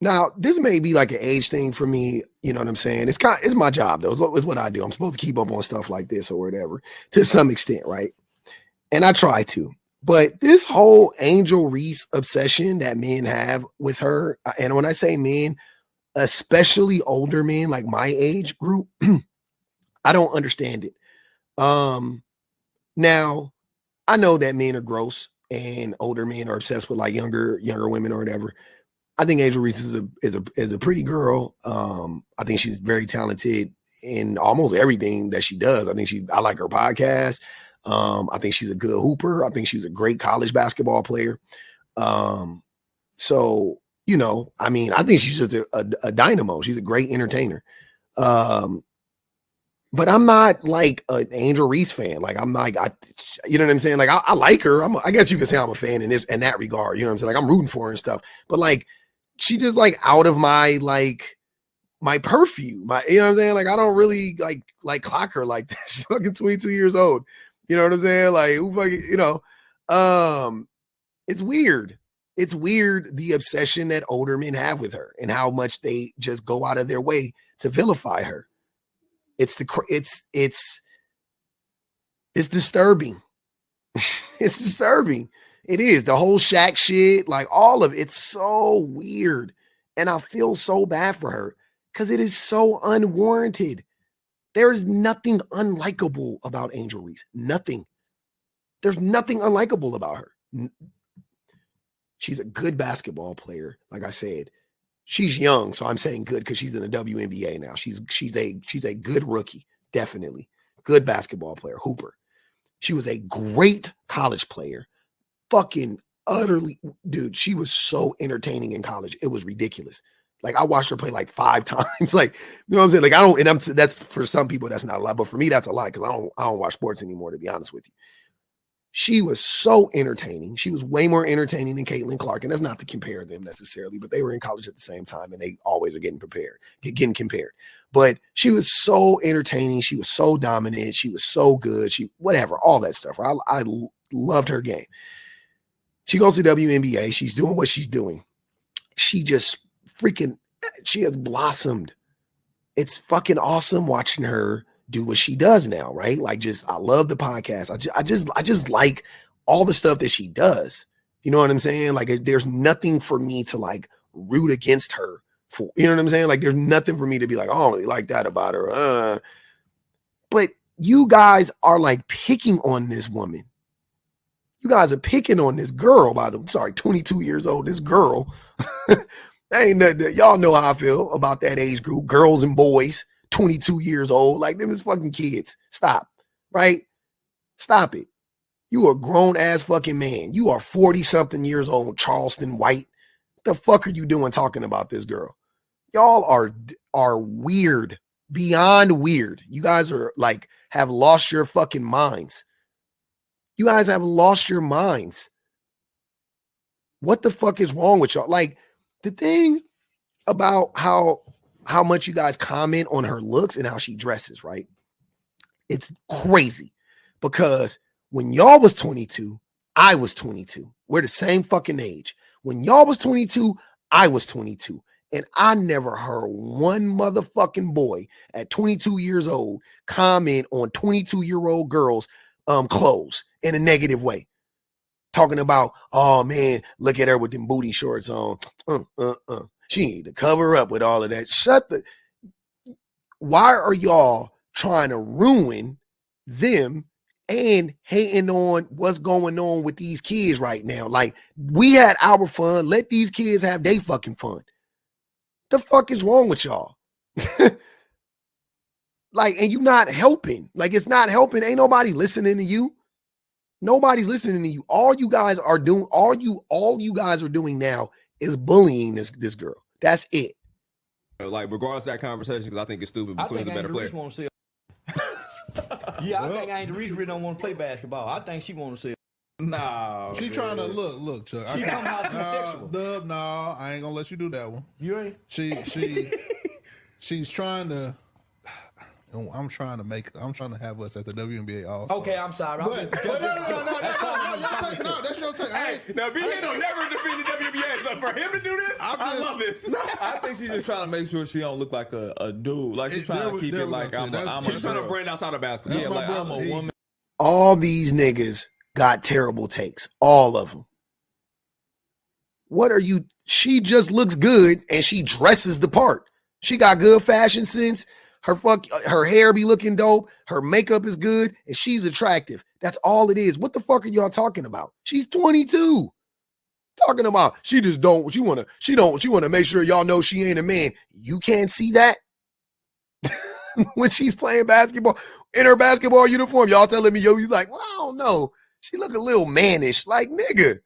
Now, this may be like an age thing for me. You know what I'm saying? It's my job though. It's what I do. I'm supposed to keep up on stuff like this or whatever to some extent, right? And I try to. But this whole Angel Reese obsession that men have with her, and when I say men, especially older men like my age group, I don't understand it. Now I know that men are gross and older men are obsessed with like younger women or whatever. I think Angel Reese is a pretty girl. I think she's very talented in almost everything that she does. I like her podcast. I think she's a good hooper. I think she was a great college basketball player. So, you know, I mean, I think she's just a dynamo. She's a great entertainer. But I'm not like an Angel Reese fan. Like I'm like, you know what I'm saying? Like I like her. I guess you could say I'm a fan in that regard. You know what I'm saying? Like I'm rooting for her and stuff. But like, she just like out of my my purview. You know what I'm saying? Like I don't really like clock her like that. She's fucking 22 years old. You know what I'm saying? Like who fucking, you know, it's weird. It's weird the obsession that older men have with her and how much they just go out of their way to vilify her. It's disturbing. It's disturbing. It is the whole Shaq shit, like all of it's so weird. And I feel so bad for her because it is so unwarranted. There is nothing unlikable about Angel Reese. Nothing. There's nothing unlikable about her. She's a good basketball player. Like I said, she's young, so I'm saying good because she's in the WNBA now. She's a good rookie, definitely. Good basketball player, hooper. She was a great college player. Fucking utterly, dude, she was so entertaining in college. It was ridiculous. Like I watched her play like 5 times. Like, you know what I'm saying? Like that's for some people that's not a lot, but for me that's a lot because I don't watch sports anymore, to be honest with you. She was so entertaining. She was way more entertaining than Caitlin Clark, and that's not to compare them necessarily, but they were in college at the same time, and they always are getting compared. But she was so entertaining. She was so dominant. She was so good. Whatever, all that stuff. I loved her game. She goes to WNBA. She's doing what she's doing. She just she has blossomed. It's fucking awesome watching her do what she does now, right? Like I love the podcast. I just like all the stuff that she does. You know what I'm saying? Like there's nothing for me to like root against her for, you know what I'm saying? Like there's nothing for me to be like, oh, I don't like that about her. But you guys are like picking on this woman. You guys are picking on this girl 22 years old, this girl. Ain't nothing. Y'all know how I feel about that age group, girls and boys. 22 years old, like them is fucking kids. Stop, right? Stop it. You are a grown ass fucking man. You are 40 something years old, Charleston White. What the fuck are you doing talking about this girl? Y'all are weird, beyond weird. You guys are like, have lost your fucking minds. You guys have lost your minds. What the fuck is wrong with y'all? Like the thing about how much you guys comment on her looks and how she dresses, right? It's crazy because when y'all was 22, I was 22. We're the same fucking age. When y'all was 22, I was 22. And I never heard one motherfucking boy at 22 years old comment on 22-year-old girls' clothes in a negative way. Talking about, oh man, look at her with them booty shorts on. She need to cover up with all of that. Why are y'all trying to ruin them and hating on what's going on with these kids right now? Like, we had our fun. Let these kids have their fucking fun. The fuck is wrong with y'all? Like, and you not helping. Like, it's not helping. Ain't nobody listening to you. Nobody's listening to you. All you guys are doing now is bullying this girl. That's it. Like, regardless of that conversation, because I think it's stupid between the better players. Yeah, I think Angel Reese really don't want to play basketball. I think she want to see. No, she trying to look, Chuck. She coming out too sexual. Dub, no, I ain't gonna let you do that one. You ain't. She's trying to. And I'm trying to have us at the WNBA All-Star. Okay, I'm sorry. But no, that's your take. Hey, now B.A. don't never defend the WNBA, so for him to do this, I love this. I think she's just trying to make sure she don't look like a dude. Like she's trying to keep it like She's trying to brand outside of basketball. Yeah, like I'm a woman. All these niggas got terrible takes. All of them. What are you? She just looks good and she dresses the part. She got good fashion sense. Her hair be looking dope. Her makeup is good and she's attractive. That's all it is. What the fuck are y'all talking about? She's 22. Talking about she want to make sure y'all know she ain't a man. You can't see that when she's playing basketball in her basketball uniform. Y'all telling me, you like, well, I don't know. She look a little mannish. Like, nigga,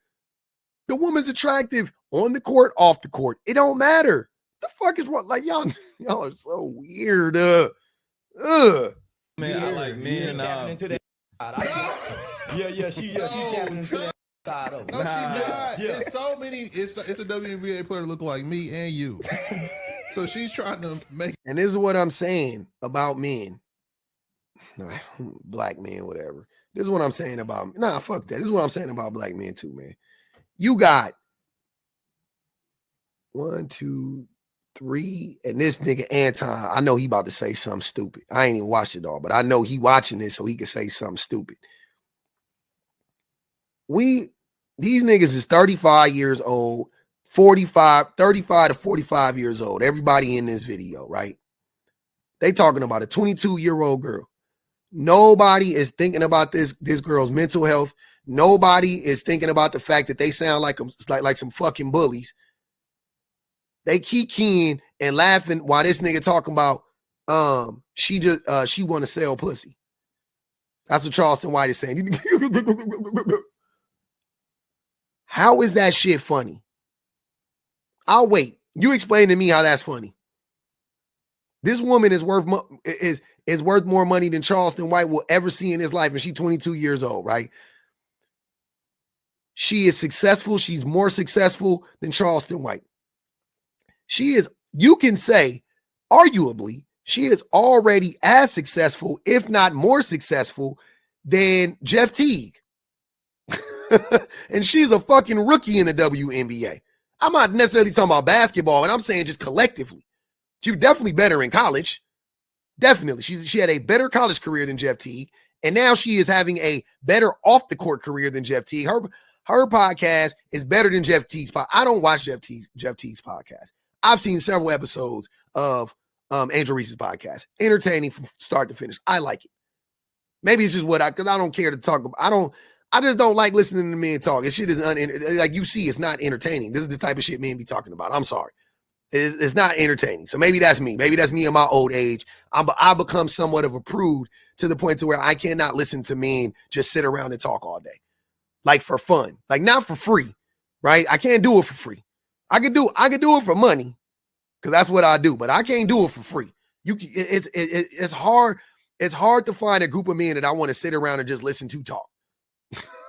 the woman's attractive on the court, off the court. It don't matter. The fuck is wrong? Like, y'all are so weird. Man, I like men. Tapping into that side. She tapping into that side of it. No, she not. It's so many. It's a WNBA player look like me and you. So she's trying to make. And this is what I'm saying about men. Black men, whatever. This is what I'm saying about. Nah, fuck that. This is what I'm saying about black men too, man. You got 1, 2, 3, and this nigga Anton, I know he about to say something stupid. I ain't even watched it all, but I know he watching this so he can say something stupid. These niggas is 35 years old, 35 to 45 years old. Everybody in this video, right? They talking about a 22-year-old girl. Nobody is thinking about this girl's mental health. Nobody is thinking about the fact that they sound like some fucking bullies. They keep keying and laughing while this nigga talking about she want to sell pussy. That's what Charleston White is saying. How is that shit funny? I'll wait. You explain to me how that's funny. This woman is worth more money than Charleston White will ever see in his life, and she's 22 years old, right? She is successful. She's more successful than Charleston White. She is, you can say, arguably, she is already as successful, if not more successful, than Jeff Teague. And she's a fucking rookie in the WNBA. I'm not necessarily talking about basketball, and I'm saying just collectively. She was definitely better in college. Definitely. She had a better college career than Jeff Teague, and now she is having a better off-the-court career than Jeff Teague. Her podcast is better than Jeff Teague's podcast. I don't watch Jeff Teague's podcast. I've seen several episodes of Angel Reese's podcast. Entertaining from start to finish. I like it. Maybe it's just because I don't care to talk about. I just don't like listening to men talk. This shit is like you see, it's not entertaining. This is the type of shit men be talking about. I'm sorry. It's not entertaining. So maybe that's me. Maybe that's me in my old age. I become somewhat of a prude to the point to where I cannot listen to men just sit around and talk all day. Like for fun. Like not for free. Right? I can't do it for free. I could do it for money. Because that's what I do, but I can't do it for free. It's hard. It's hard to find a group of men that I want to sit around and just listen to talk.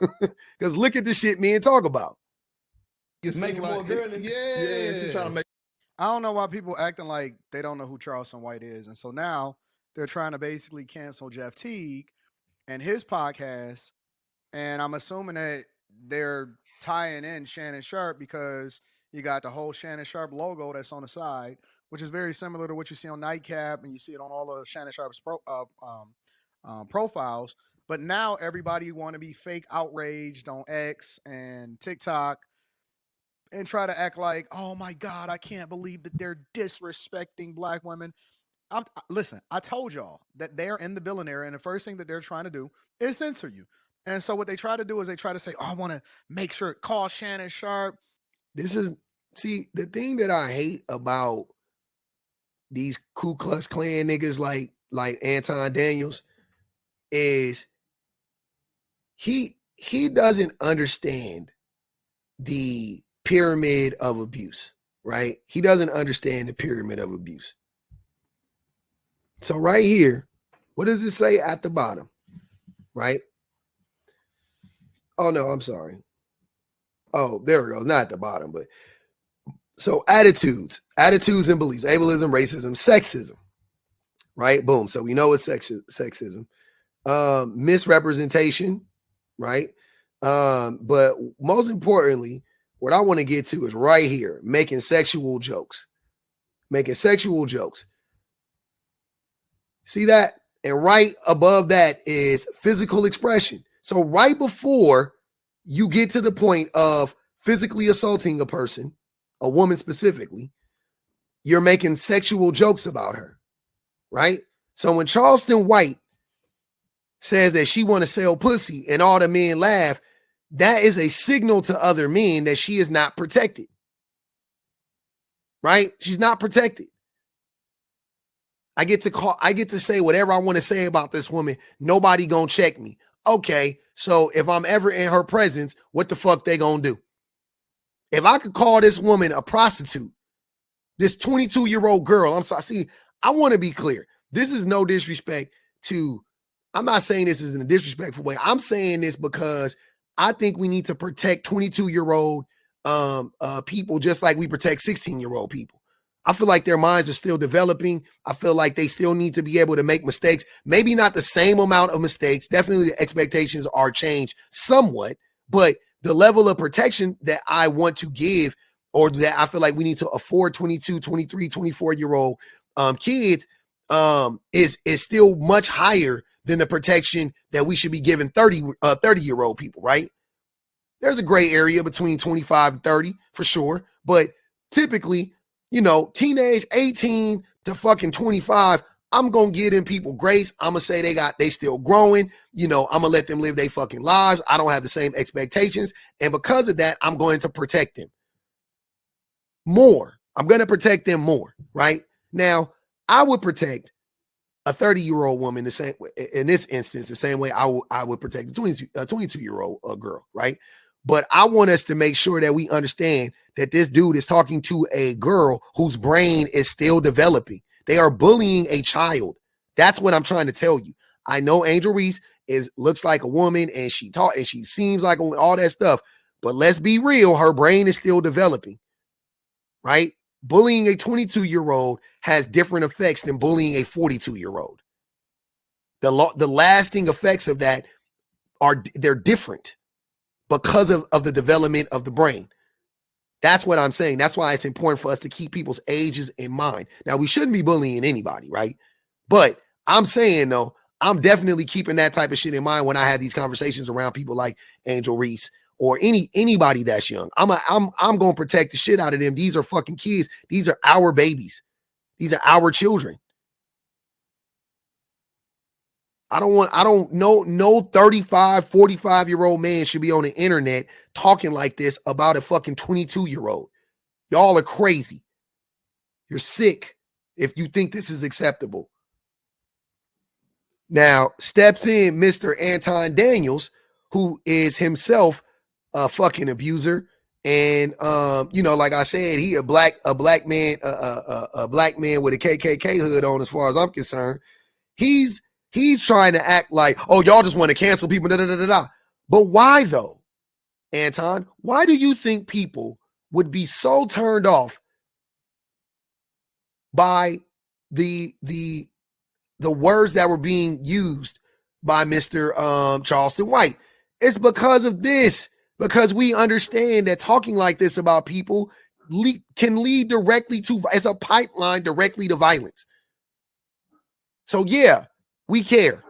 Because look at the shit men talk about. Make it more girly. Yeah, trying to make. I don't know why people acting like they don't know who Charleston White is. And so now they're trying to basically cancel Jeff Teague and his podcast. And I'm assuming that they're tying in Shannon Sharp because you got the whole Shannon Sharp logo that's on the side, which is very similar to what you see on Nightcap and you see it on all of Shannon Sharp's profiles. But now everybody want to be fake outraged on X and TikTok and try to act like, oh my God, I can't believe that they're disrespecting black women. Listen, I told y'all that they're in the billionaire, and the first thing that they're trying to do is censor you. And so what they try to do is they try to say, oh, I want to make sure, call Shannon Sharp. See, the thing that I hate about these Ku Klux Klan niggas like Anton Daniels is he doesn't understand the pyramid of abuse, right? He doesn't understand the pyramid of abuse. So right here, what does it say at the bottom, right? Oh, no, I'm sorry. Oh, there we go. Not at the bottom, but so attitudes and beliefs, ableism, racism, sexism. right? Boom. So we know it's sexism. Misrepresentation, right? But most importantly, what I want to get to is right here, making sexual jokes. Making sexual jokes. See that? And right above that is physical expression. So right before you get to the point of physically assaulting a person, a woman specifically, you're making sexual jokes about her, right? So when Charleston White says that she want to sell pussy and all the men laugh, that is a signal to other men that she is not protected, right? She's not protected. I get to say whatever I want to say about this woman. Nobody gonna check me. Okay, so if I'm ever in her presence, what the fuck they gonna do? If I could call this woman a prostitute, this 22-year-old girl, I'm sorry. See, I want to be clear. This is no disrespect to, I'm not saying this is in a disrespectful way. I'm saying this because I think we need to protect 22-year-old people just like we protect 16-year-old people. I feel like their minds are still developing. I feel like they still need to be able to make mistakes. Maybe not the same amount of mistakes. Definitely the expectations are changed somewhat, but the level of protection that I want to give, or that I feel like we need to afford 22, 23, 24-year-old kids is still much higher than the protection that we should be giving 30-year-old people, right? There's a gray area between 25 and 30 for sure, but typically, teenage 18 to fucking 25, I'm going to give them people grace. I'm going to say they still growing. I'm going to let them live their fucking lives. I don't have the same expectations. And because of that, I'm going to protect them more. I'm going to protect them more, right? Now, I would protect a 30-year-old woman the same in this instance, the same way I would protect a 22-year-old girl, right? But I want us to make sure that we understand that this dude is talking to a girl whose brain is still developing. They are bullying a child. That's what I'm trying to tell you. I know Angel Reese looks like a woman and she seems like all that stuff, but let's be real, her brain is still developing, right? Bullying a 22-year-old has different effects than bullying a 42-year-old. The lasting effects of that they're different because of the development of the brain. That's what I'm saying. That's why it's important for us to keep people's ages in mind. Now, we shouldn't be bullying anybody, right? But I'm saying, though, I'm definitely keeping that type of shit in mind when I have these conversations around people like Angel Reese or anybody that's young. I'm going to protect the shit out of them. These are fucking kids. These are our babies. These are our children. No 35, 45-year-old man should be on the internet talking like this about a fucking 22-year-old. Y'all are crazy. You're sick if you think this is acceptable. Now, steps in Mr. Anton Daniels, who is himself a fucking abuser. And, like I said, he a black man with a KKK hood on, as far as I'm concerned. He's trying to act like, oh, y'all just want to cancel people, da, da, da, da, da. But why, though, Anton? Why do you think people would be so turned off by the words that were being used by Mr. Charleston White? It's because of this. Because we understand that talking like this about people can lead directly to, as a pipeline, directly to violence. So, yeah. We care.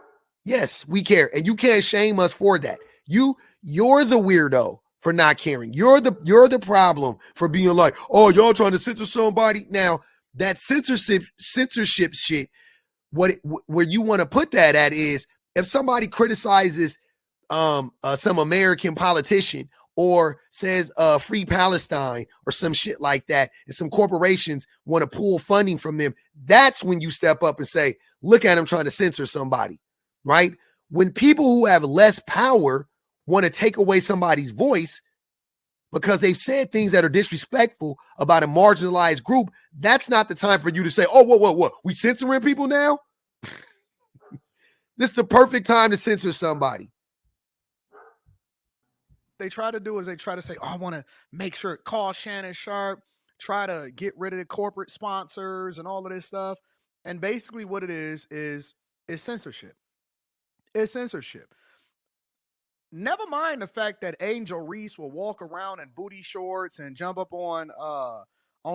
Yes, we care. And you can't shame us for that. You're the weirdo for not caring. You're the problem for being like, oh, y'all trying to censor somebody. Now, that censorship shit, where you want to put that at is if somebody criticizes some American politician or says free Palestine or some shit like that, and some corporations want to pull funding from them, that's when you step up and say, look at him trying to censor somebody, right? When people who have less power want to take away somebody's voice because they've said things that are disrespectful about a marginalized group, that's not the time for you to say, oh, what? We censoring people now? This is the perfect time to censor somebody. They try to do is they try to say, oh, I want to make sure, call Shannon Sharp, try to get rid of the corporate sponsors and all of this stuff. And basically what it is censorship. It's censorship. Never mind the fact that Angel Reese will walk around in booty shorts and jump up on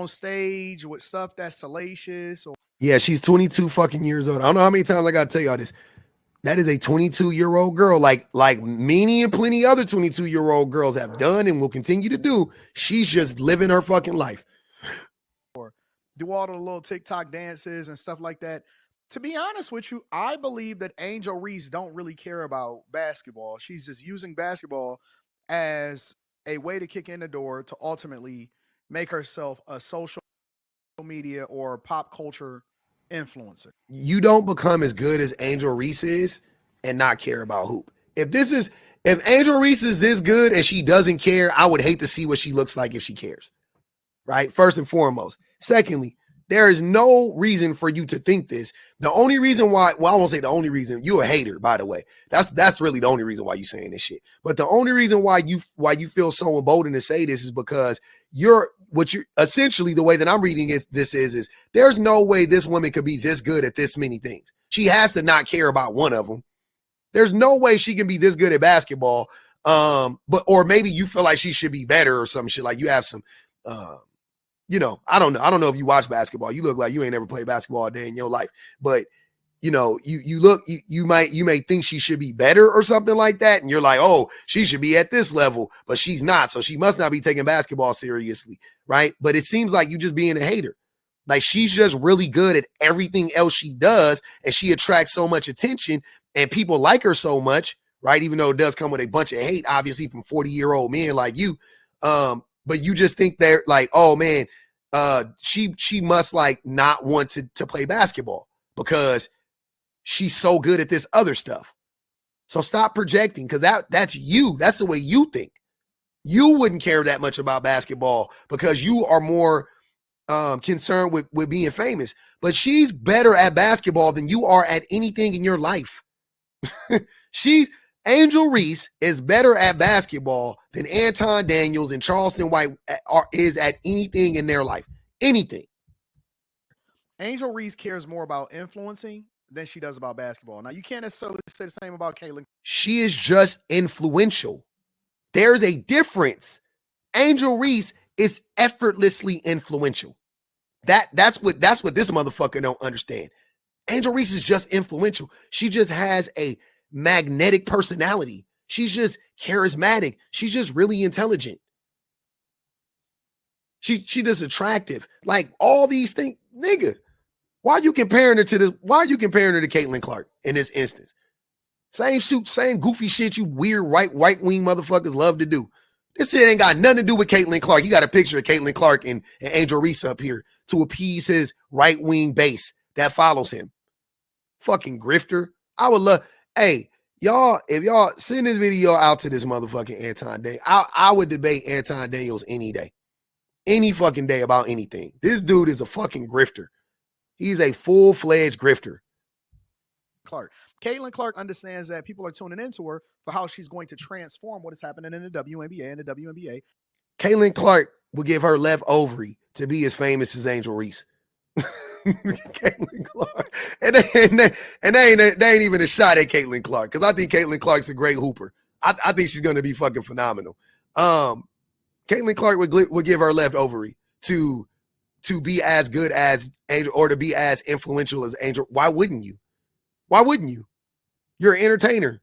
stage with stuff that's salacious. Yeah, she's 22 fucking years old. I don't know how many times I gotta tell y'all this. That is a 22-year-old girl, like many and plenty other 22-year-old girls have done and will continue to do. She's just living her fucking life. Or do all the little TikTok dances and stuff like that. To be honest with you, I believe that Angel Reese don't really care about basketball. She's just using basketball as a way to kick in the door to ultimately make herself a social media or pop culture influencer. You don't become as good as Angel Reese is and not care about hoop. If Angel Reese is this good and she doesn't care, I would hate to see what she looks like if she cares. Right? First and foremost. Secondly, there is no reason for you to think this. The only reason why, well, I won't say the only reason, you're a hater, by the way. That's really the only reason why you're saying this shit. But the only reason why you feel so emboldened to say this is because you're essentially, the way that I'm reading it, this is there's no way this woman could be this good at this many things. She has to not care about one of them. There's no way she can be this good at basketball. Or maybe you feel like she should be better or some shit. Like you have some, I don't know. I don't know if you watch basketball. You look like you ain't ever played basketball a day in your life, but you may think she should be better or something like that. And you're like, oh, she should be at this level, but she's not. So she must not be taking basketball seriously. Right. But it seems like you just being a hater. Like she's just really good at everything else she does. And she attracts so much attention and people like her so much. Right. Even though it does come with a bunch of hate, obviously from 40-year-old men like you. But you just think they're like, oh man, she must like not want to play basketball because she's so good at this other stuff. So stop projecting because that's you. That's the way you think. You wouldn't care that much about basketball because you are more concerned with being famous. But she's better at basketball than you are at anything in your life. Angel Reese is better at basketball than Anton Daniels and Charleston White is at anything in their life. Anything. Angel Reese cares more about influencing than she does about basketball. Now, you can't necessarily say the same about Caitlin. She is just influential. There's a difference. Angel Reese is effortlessly influential. That's what this motherfucker don't understand. Angel Reese is just influential. She just has a magnetic personality. She's just charismatic. She's just really intelligent. She just attractive. Like all these things, nigga. Why are you comparing her to Caitlin Clark in this instance? Same suit, same goofy shit you weird right wing motherfuckers love to do. This shit ain't got nothing to do with Caitlin Clark. You got a picture of Caitlin Clark and Angel Reese up here to appease his right wing base that follows him. Fucking grifter. I would love, hey, y'all, if y'all send this video out to this motherfucking Anton Daniels, I would debate Anton Daniels any day. Any fucking day about anything. This dude is a fucking grifter. He's a full-fledged grifter. Clark. Caitlin Clark understands that people are tuning into her for how she's going to transform what is happening in the WNBA and the WNBA. Caitlin Clark will give her left ovary to be as famous as Angel Reese. Caitlin Clark. And they ain't even a shot at Caitlin Clark because I think Caitlin Clark's a great hooper. I think she's going to be fucking phenomenal. Caitlin Clark would give her left ovary to be as good as Angel or to be as influential as Angel. Why wouldn't you? Why wouldn't you? You're an entertainer.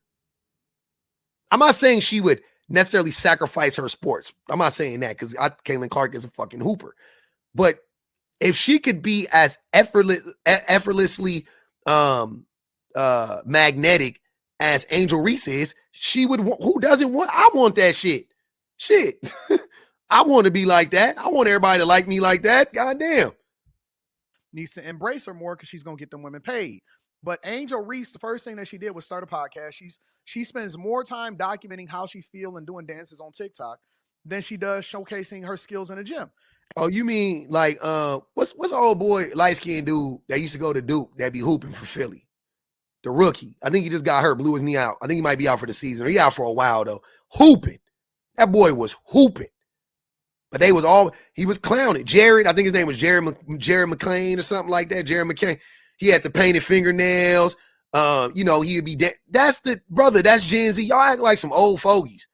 I'm not saying she would necessarily sacrifice her sports. I'm not saying that because Caitlin Clark is a fucking hooper. But if she could be as effortlessly magnetic as Angel Reese is, she would. Who doesn't want? I want that shit. Shit. I want to be like that. I want everybody to like me like that. Goddamn. Needs to embrace her more because she's going to get them women paid. But Angel Reese, the first thing that she did was start a podcast. She spends more time documenting how she feels and doing dances on TikTok than she does showcasing her skills in the gym. Oh, you mean like what's the old boy light-skinned dude that used to go to Duke that be hooping for Philly? The rookie. I think he just got hurt, blew his knee out. I think he might be out for the season. Or he out for a while though. Hooping. That boy was hooping. But he was clowning. Jared, I think his name was Jared McClain or something like that. Jared McCain. He had the painted fingernails. You know, he'd be that's Gen Z. Y'all act like some old fogies.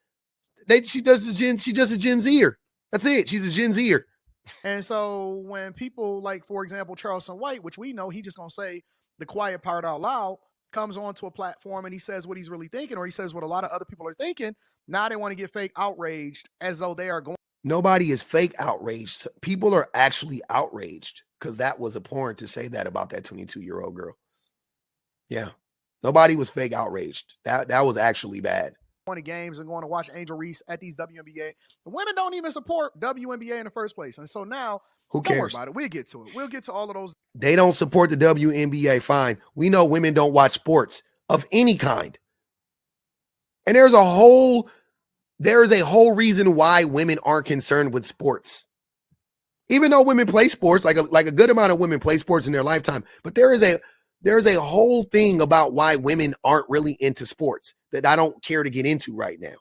She just a Gen Zer. That's it. She's a Gen Zer. And so when people like, for example, Charleston White, which we know he just gonna say the quiet part out loud, comes onto a platform and he says what he's really thinking, or he says what a lot of other people are thinking. Now they want to get fake outraged as though they are going. Nobody is fake outraged. People are actually outraged because that was abhorrent to say that about that 22-year-old girl. Yeah. Nobody was fake outraged. That was actually bad. Going to games and going to watch Angel Reese at these WNBA. The women don't even support WNBA in the first place. And so now, who cares? Don't worry about it. We'll get to it. We'll get to all of those. They don't support the WNBA. Fine. We know women don't watch sports of any kind. And there's a whole reason why women aren't concerned with sports. Even though women play sports, like a good amount of women play sports in their lifetime, but there is a whole thing about why women aren't really into sports that I don't care to get into right now.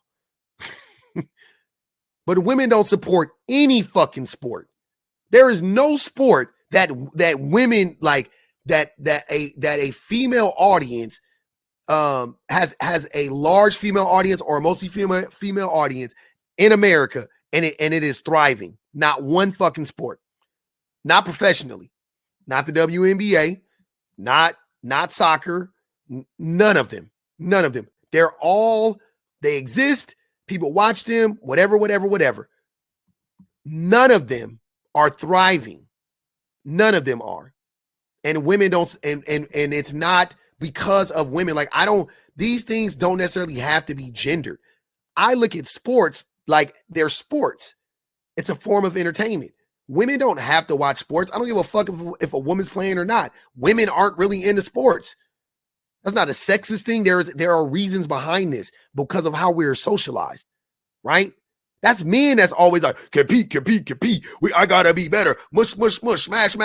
But women don't support any fucking sport. There is no sport that women like that a female audience has a large female audience or a mostly female audience in America, and it is thriving. Not one fucking sport. Not professionally. Not the WNBA. Not soccer. None of them. None of them. They exist. People watch them, whatever. None of them are thriving. None of them are. And women don't, and it's not because of women. Like, these things don't necessarily have to be gendered. I look at sports like they're sports. It's a form of entertainment. Women don't have to watch sports. I don't give a fuck if a woman's playing or not. Women aren't really into sports. That's not a sexist thing. There are reasons behind this because of how we're socialized, right? That's men that's always like, compete. I gotta be better. Mush, smash,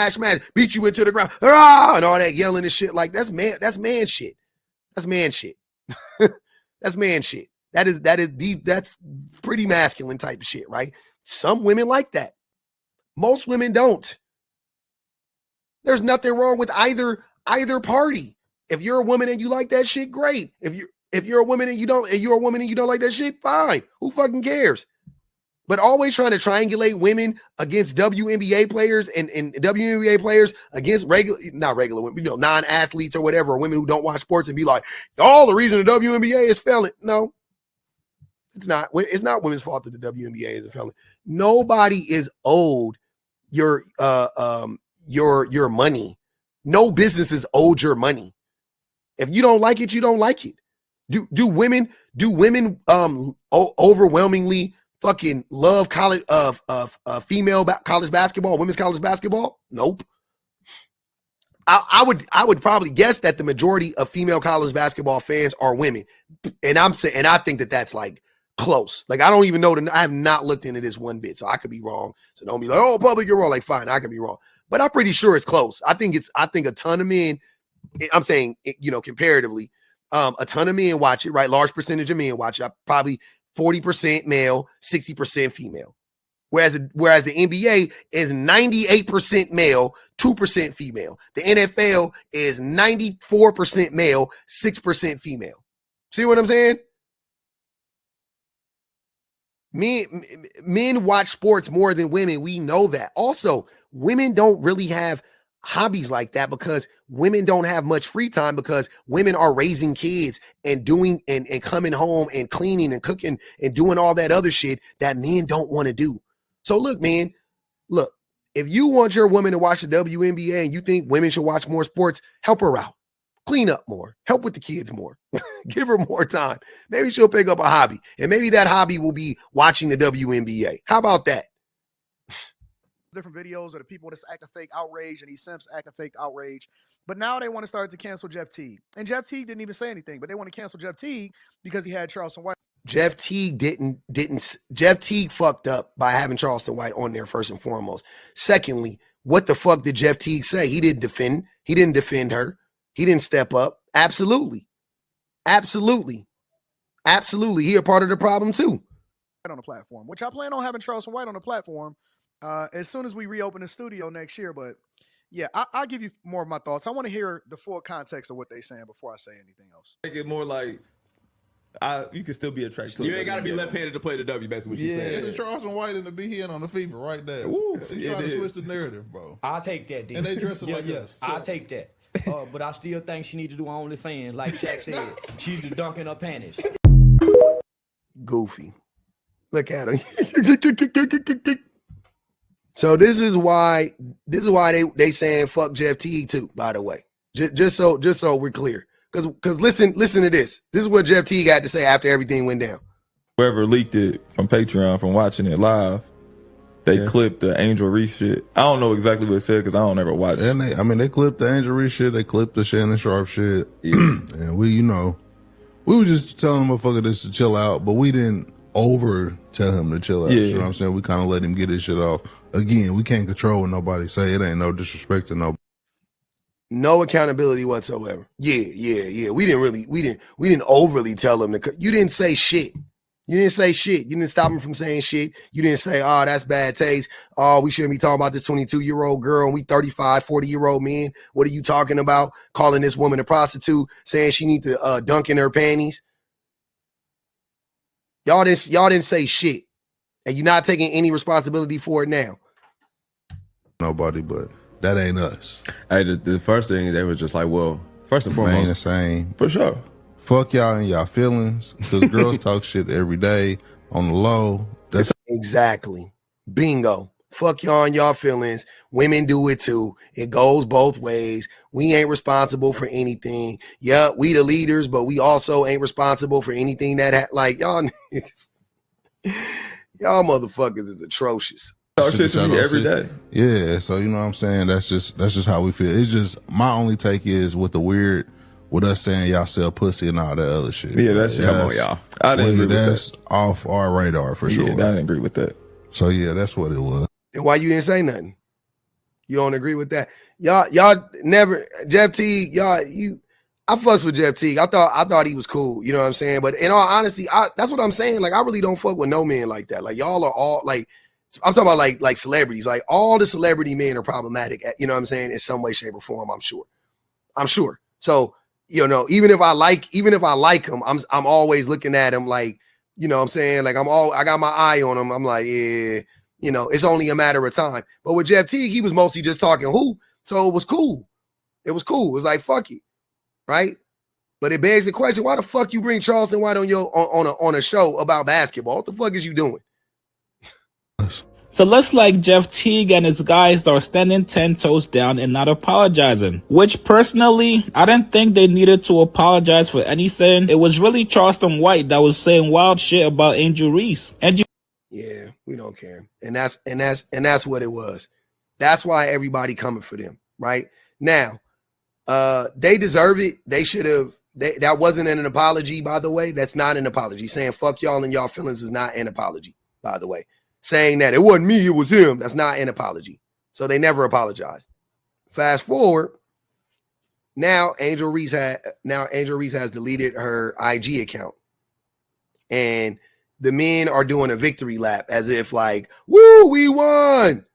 beat you into the ground, and all that yelling and shit. Like, that's man shit. That's man shit. That's man shit. That's pretty masculine type of shit, right? Some women like that. Most women don't. There's nothing wrong with either party. If you're a woman and you like that shit, great. If you're a woman and you don't like that shit, fine. Who fucking cares? But always trying to triangulate women against WNBA players and WNBA players against not regular women, non-athletes or whatever, or women who don't watch sports, and be like, the reason the WNBA is failing. No, it's not. It's not women's fault that the WNBA is failing. Nobody is owed your money. No business is owed your money. If you don't like it, you don't like it. Do women overwhelmingly fucking love college female college basketball, women's college basketball? Nope. I would probably guess that the majority of female college basketball fans are women, and I think that that's like close. Like, I don't even know I have not looked into this one bit, so I could be wrong. So don't be like, oh, public, you're wrong. Like, fine, I could be wrong, but I'm pretty sure it's close. I think a ton of men. I'm saying, comparatively, a ton of men watch it, right? Large percentage of men watch it. Probably 40% male, 60% female. Whereas the NBA is 98% male, 2% female. The NFL is 94% male, 6% female. See what I'm saying? Men watch sports more than women. We know that. Also, women don't really have hobbies like that because women don't have much free time, because women are raising kids and doing and coming home and cleaning and cooking and doing all that other shit that men don't want to do. So look, man, if you want your woman to watch the WNBA and you think women should watch more sports, help her out. Clean up more. Help with the kids more. Give her more time. Maybe she'll pick up a hobby, and maybe that hobby will be watching the WNBA. How about that? Different videos of the people that's acting fake outrage and these simps acting fake outrage. But now they want to start to cancel Jeff Teague. And Jeff Teague didn't even say anything, but they want to cancel Jeff Teague because he had Charleston White. Jeff Teague Jeff Teague fucked up by having Charleston White on there, first and foremost. Secondly, what the fuck did Jeff Teague say? He didn't defend her. He didn't step up. Absolutely. He a part of the problem too. On the platform, which I plan on having Charleston White on the platform as soon as we reopen the studio next year. But Yeah, I'll give you more of my thoughts. I want to hear the full context of what they're saying before I say anything else. Make it more like you can still be attracted to. You ain't got to be left-handed to play the W. Basically, what she's saying. It's a Charleston White and the big hand on the FIFA right there. Woo, She's trying to switch the narrative, bro. I'll take that, D. And they dress it like this. I'll take that. But I still think she need to do OnlyFans, like Shaq said. She need to dunk in her panties. Goofy. Look at her. So this is why they saying fuck Jeff Teague too, by the way. Just so we're clear. Because listen to this. This is what Jeff Teague had to say after everything went down. Whoever leaked it from Patreon from watching it live, they clipped the Angel Reese shit. I don't know exactly what it said because I don't ever watch it. And they clipped the Angel Reese shit, they clipped the Shannon Sharp shit. Yeah. And we were just telling the motherfucker this to chill out, but we didn't over tell him to chill out. Yeah. You know what I'm saying? We kind of let him get his shit off. Again, we can't control what nobody say. It ain't no disrespect to nobody. No accountability whatsoever. Yeah. We didn't overly tell him to. You didn't say shit. You didn't say shit. You didn't stop him from saying shit. You didn't say, oh, that's bad taste. Oh, we shouldn't be talking about this 22-year-old girl and we 35, 40-year-old men. What are you talking about? Calling this woman a prostitute, saying she needs to dunk in her panties. Y'all didn't say shit. And you're not taking any responsibility for it now. Nobody, but that ain't us. Hey, the first thing, they were just like, well, first and foremost. The same. For sure. Fuck y'all and y'all feelings. Because girls talk shit every day on the low. That's exactly. Bingo. Fuck y'all and y'all feelings. Women do it too. It goes both ways. We ain't responsible for anything. Yeah, we the leaders, but we also ain't responsible for anything that like y'all niggas. Y'all motherfuckers is atrocious. Talk shit to me every day. Yeah, so you know what I'm saying? That's just how we feel. It's just my only take is with us saying y'all sell pussy and all that other shit. Yeah, that's come on, y'all. I didn't agree with that's off our radar for sure. Yeah, I didn't agree with that. So yeah, that's what it was. And why you didn't say nothing? You don't agree with that? Y'all never Jeff Teague, I fucks with Jeff Teague. I thought he was cool, you know what I'm saying? But in all honesty, that's what I'm saying. Like, I really don't fuck with no men like that. Like, y'all are all like, I'm talking about like celebrities. Like, all the celebrity men are problematic, you know what I'm saying, in some way, shape, or form, I'm sure. So, even if I like him, I'm always looking at him like, you know what I'm saying? Like, I got my eye on him. I'm like, yeah, it's only a matter of time. But with Jeff Teague, he was mostly just talking hoop. So it was cool. It was like, fuck it. Right? But it begs the question, why the fuck you bring Charleston White on a show about basketball? What the fuck is you doing? So looks like Jeff Teague and his guys are standing 10 toes down and not apologizing. Which personally, I didn't think they needed to apologize for anything. It was really Charleston White that was saying wild shit about Angel Reese. Yeah, we don't care. And that's what it was. That's why everybody coming for them, right? Now, they deserve it. They should have. That wasn't an apology, by the way. That's not an apology. Saying fuck y'all and y'all feelings is not an apology, by the way. Saying that it wasn't me, it was him. That's not an apology. So they never apologized. Fast forward. Now Angel Reese has deleted her IG account. And the men are doing a victory lap as if like, woo, we won.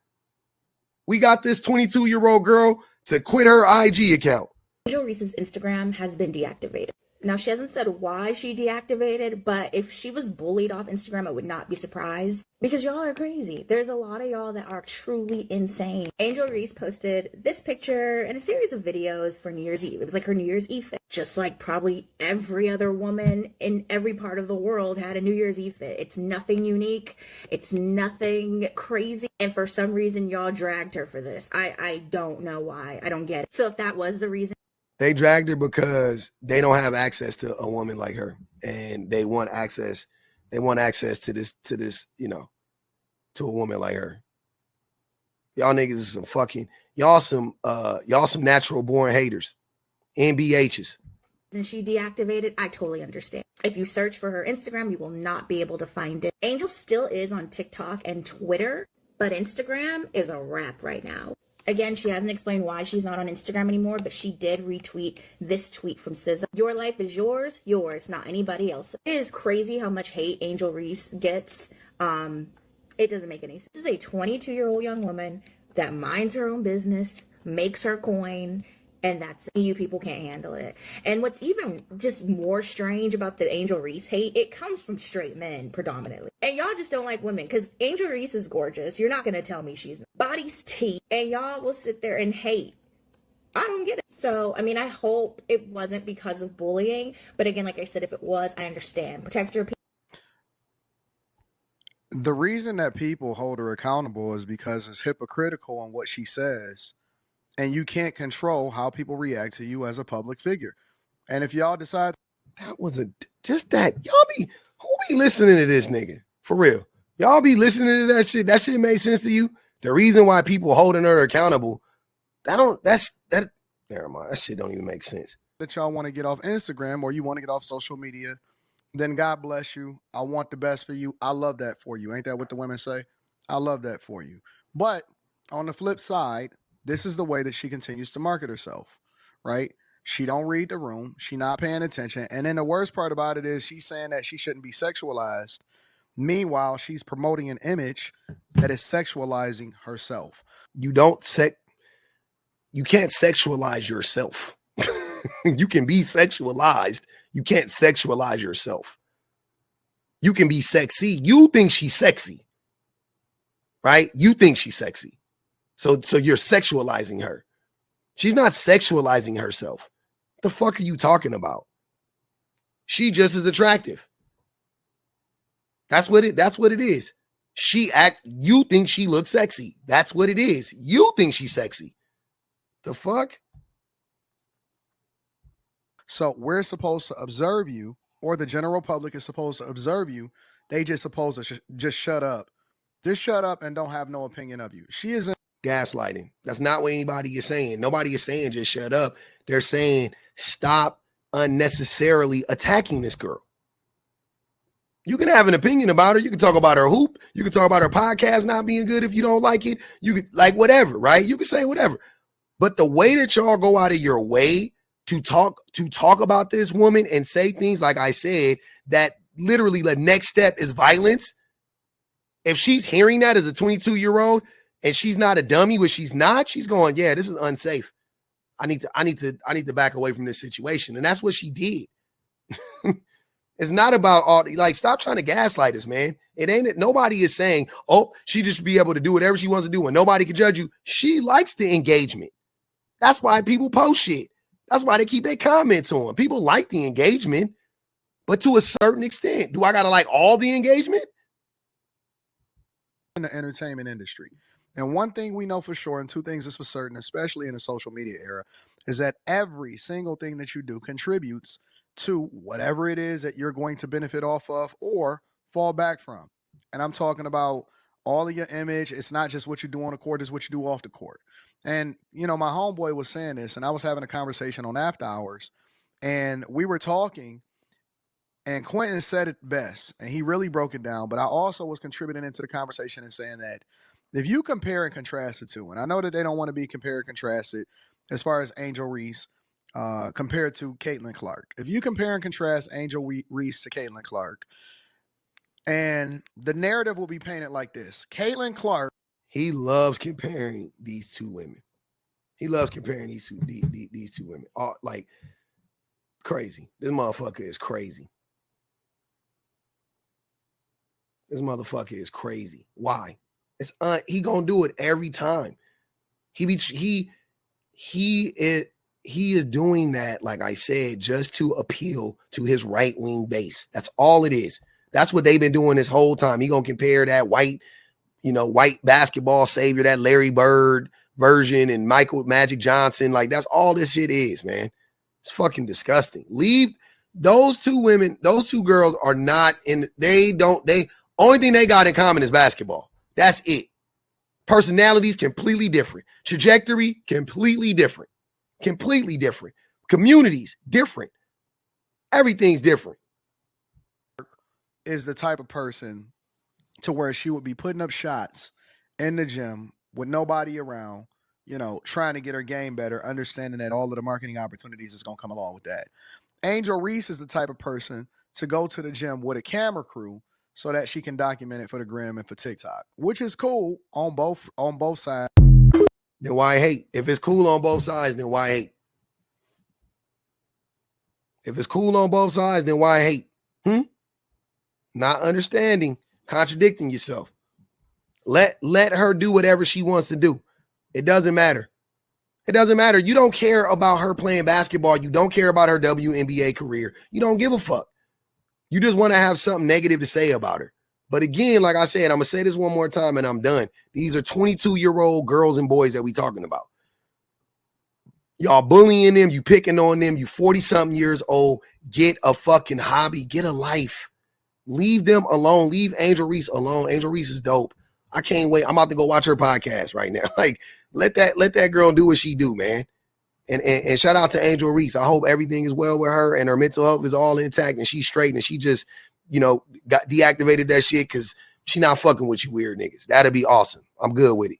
We got this 22-year-old girl to quit her IG account. Angel Reese's Instagram has been deactivated. Now, she hasn't said why she deactivated, but if she was bullied off Instagram, I would not be surprised because y'all are crazy. There's a lot of y'all that are truly insane. Angel Reese posted this picture and a series of videos for New Year's Eve. It was like her New Year's Eve fit, just like probably every other woman in every part of the world had a New Year's Eve fit. It's nothing unique. It's nothing crazy. And for some reason, y'all dragged her for this. I don't know why. I don't get it. So if that was the reason, they dragged her because they don't have access to a woman like her, and they want access. They want access to this, to a woman like her. Y'all niggas is some fucking y'all some natural born haters, NBHs. And she deactivated, I totally understand. If you search for her Instagram, you will not be able to find it. Angel still is on TikTok and Twitter, but Instagram is a wrap right now. Again, she hasn't explained why she's not on Instagram anymore, but she did retweet this tweet from SZA. Your life is yours, not anybody else. It is crazy how much hate Angel Reese gets. It doesn't make any sense. This is a 22-year-old young woman that minds her own business, makes her coin, and that's you people can't handle it. And what's even just more strange about the Angel Reese hate, it comes from straight men predominantly. And y'all just don't like women, because Angel Reese is gorgeous. You're not going to tell me she's not. Body's Teague, and y'all will sit there and hate. I don't get it. So, I mean, I hope it wasn't because of bullying. But again, like I said, if it was, I understand. Protect your people. The reason that people hold her accountable is because it's hypocritical on what she says. And you can't control how people react to you as a public figure. And if y'all decide that was just that, who be listening to this nigga? For real. Y'all be listening to that shit. That shit made sense to you. The reason why people holding her accountable, never mind. That shit don't even make sense. That y'all want to get off Instagram or you want to get off social media, then God bless you. I want the best for you. I love that for you. Ain't that what the women say? I love that for you. But on the flip side, this is the way that she continues to market herself, right? She don't read the room. She not paying attention. And then the worst part about it is she's saying that she shouldn't be sexualized. Meanwhile, she's promoting an image that is sexualizing herself. You can't sexualize yourself. You can be sexualized. You can't sexualize yourself. You can be sexy. You think she's sexy, right? You think she's sexy. So you're sexualizing her. She's not sexualizing herself. The fuck are you talking about? She just is attractive. That's what it is. You think she looks sexy. That's what it is. You think she's sexy. The fuck? So we're supposed to observe you, or the general public is supposed to observe you. They just supposed to just shut up. Just shut up and don't have no opinion of you. She isn't gaslighting. That's not what anybody is saying. Nobody is saying just shut up. They're saying stop unnecessarily attacking this girl. You can have an opinion about her. You can talk about her hoop. You can talk about her podcast not being good if you don't like it. You could like whatever, right? You can say whatever. But the way that y'all go out of your way to talk about this woman and say things like I said, that literally the next step is violence. If she's hearing that as a 22-year-old and she's not a dummy, which she's not, she's going, yeah, this is unsafe. I need to back away from this situation. And that's what she did. It's not about all like, stop trying to gaslight us, man. It ain't, nobody is saying, oh, she just be able to do whatever she wants to do and nobody can judge you. She likes the engagement. That's why people post shit. That's why they keep their comments on. People like the engagement, but to a certain extent. Do I got to like all the engagement? In the entertainment industry. And one thing we know for sure, and two things is for certain, especially in the social media era, is that every single thing that you do contributes to whatever it is that you're going to benefit off of or fall back from. And I'm talking about all of your image. It's not just what you do on the court, it's what you do off the court. And, you know, my homeboy was saying this, and I was having a conversation on After Hours, and we were talking, and Quentin said it best, and he really broke it down. But I also was contributing into the conversation and saying that if you compare and contrast the two, and I know that they don't want to be compared and contrasted as far as Angel Reese compared to Caitlin Clark. If you compare and contrast Angel Reese to Caitlin Clark, and the narrative will be painted like this. Caitlin Clark. He loves comparing these two women. He loves comparing these two women. All, like, crazy. This motherfucker is crazy. This motherfucker is crazy. Why? It's he gonna do it every time. He is doing that, like I said, just to appeal to his right-wing base. That's all it is. That's what they've been doing this whole time. He gonna compare that white basketball savior, that Larry Bird version, and Michael Magic Johnson. Like, that's all this shit is, man. It's fucking disgusting. Leave those two women, those two girls are not in, only thing they got in common is basketball. That's it. Personalities completely different. Trajectory completely different. Completely different. Communities different. Everything's different. Is the type of person to where she would be putting up shots in the gym with nobody around, you know, trying to get her game better, understanding that all of the marketing opportunities is going to come along with that. Angel Reese is the type of person to go to the gym with a camera crew so that she can document it for the gram and for TikTok, which is cool on both sides. then why hate? If it's cool on both sides, then why hate? If it's cool on both sides, then why hate? Not understanding, contradicting yourself. Let her do whatever she wants to do. It doesn't matter. It doesn't matter. You don't care about her playing basketball. You don't care about her WNBA career. You don't give a fuck. You just want to have something negative to say about her. But again, like I said, I'm going to say this one more time and I'm done. These are 22-year-old girls and boys that we talking about. Y'all bullying them. You picking on them. You 40-something years old. Get a fucking hobby. Get a life. Leave them alone. Leave Angel Reese alone. Angel Reese is dope. I can't wait. I'm about to go watch her podcast right now. Like, let that girl do what she do, man. And shout out to Angel Reese. I hope everything is well with her and her mental health is all intact and she's straight and she just, got deactivated that shit because she not fucking with you weird niggas. That'd be awesome. I'm good with it.